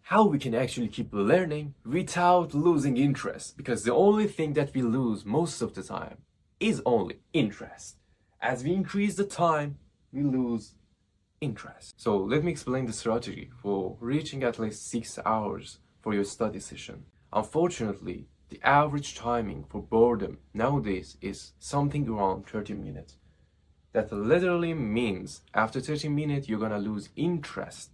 how we can actually keep learning without losing interest, because the only thing that we lose most of the time is only interest. As we increase the time, we lose interest. So let me explain the strategy for reaching at least 6 hours for your study session. Unfortunately, the average timing for boredom nowadays is something around 30 minutes. That literally means after 30 minutes you're gonna lose interest.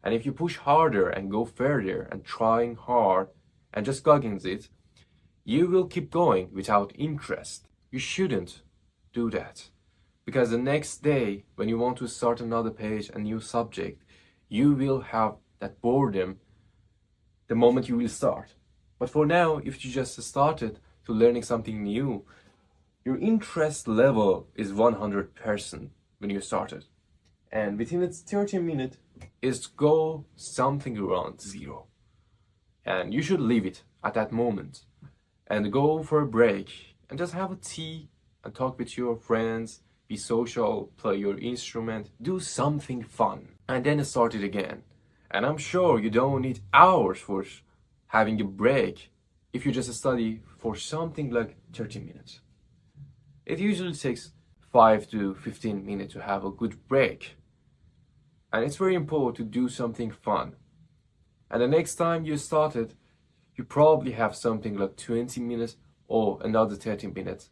And if you push harder and go further and trying hard and just goggins it, you will keep going without interest. You shouldn't do that. Because the next day, when you want to start another page, a new subject, you will have that boredom the moment you will start. But for now, if you just started to learning something new, your interest level is 100% when you started. And within its 30 minutes, is go something around 0. And you should leave it at that moment and go for a break and just have a tea and talk with your friends, be social, play your instrument, do something fun, and then start it again. And I'm sure you don't need hours for having a break if you just study for something like 30 minutes. It usually takes 5 to 15 minutes to have a good break. And it's very important to do something fun. And the next time you started, you probably have something like 20 minutes or another 30 minutes.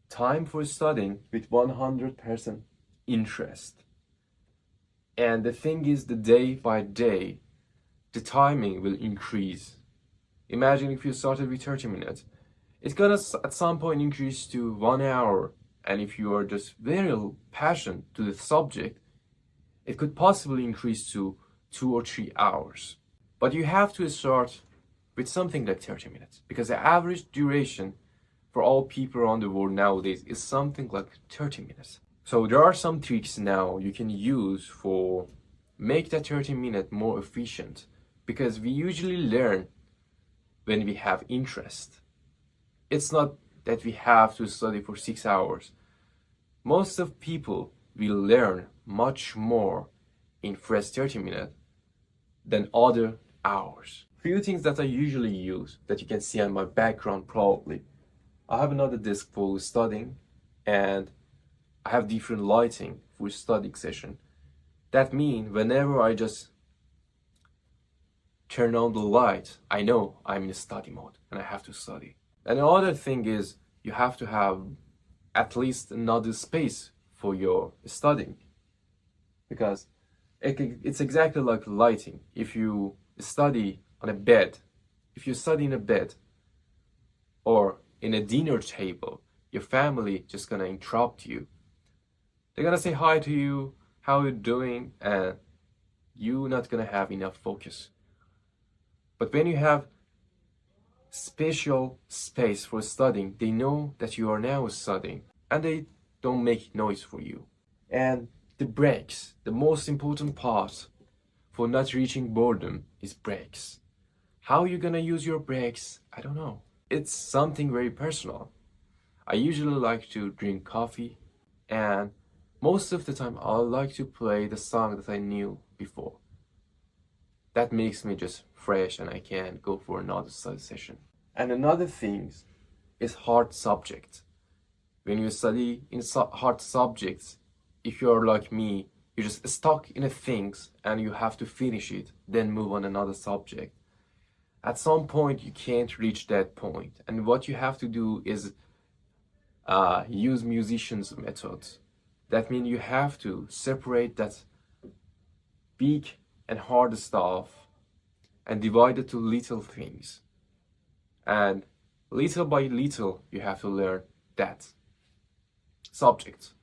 Time for studying with 100% interest. And the thing is, the day by day, the timing will increase. Imagine if you started with 30 minutes. It's gonna at some point increase to 1 hour. And if you are just very passionate to the subject, it could possibly increase to 2 or 3 hours. But you have to start with something like 30 minutes, because the average duration for all people around the world nowadays is something like 30 minutes. So there are some tricks now you can use for make that 30 minute more efficient, because we usually learn when we have interest. It's not that we have to study for 6 hours. Most of people will learn much more in first 30 minutes than other hours. Few things that I usually use that you can see on my background probably. I have another desk for studying, and I have different lighting for studying session. That means whenever I just turn on the light, I know I'm in study mode and I have to study. And the other thing is you have to have at least another space for your studying, because it's exactly like lighting. If you study on a bed, if you study in a bed or in a dinner table, your family just gonna interrupt you. They're gonna say hi to you, how you doing, and you're not gonna have enough focus. But when you have special space for studying, they know that you are now studying and they don't make noise for you. And the breaks, the most important part for not reaching boredom is breaks. How you gonna use your breaks? I don't know. It's something very personal. I usually like to drink coffee, and most of the time I like to play the song that I knew before. That makes me just fresh and I can go for another study session. And another thing is hard subjects. When you study in hard subjects, if you're like me, you're just stuck in a things and you have to finish it, then move on another subject. At some point, you can't reach that point. And what you have to do is use musicians' methods. That means you have to separate that big and hard stuff and divide it to little things. And little by little, you have to learn that subject.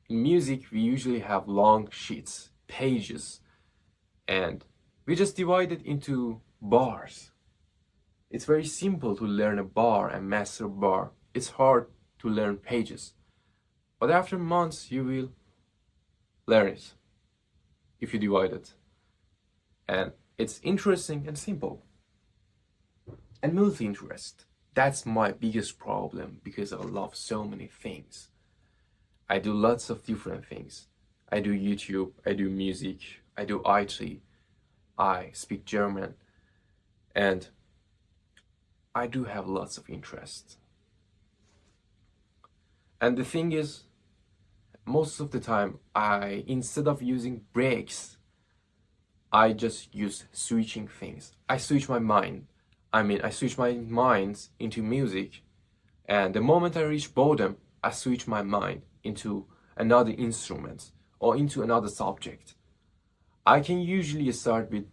In music, we usually have long sheets, pages, and we just divide it into bars. It's very simple to learn a bar and master a bar. It's hard to learn pages. But after months, you will learn it if you divide it. And it's interesting and simple. And multi-interest. That's my biggest problem, because I love so many things. I do lots of different things. I do YouTube, I do music, I do IT, I speak German, and I do have lots of interests. And the thing is, most of the time, instead of using breaks, I just use switching things. I switch my mind. I switch my minds into music. And the moment I reach boredom, I switch my mind into another instrument or into another subject. I can usually start with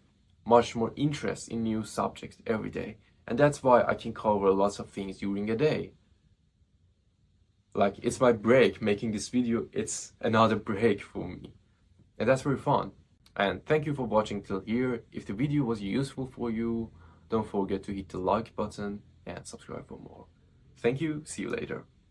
much more interest in new subjects every day. And that's why I can cover lots of things during a day. Like, it's my break making this video. It's another break for me. And that's very fun. And thank you for watching till here. If the video was useful for you, don't forget to hit the like button and subscribe for more. Thank you. See you later.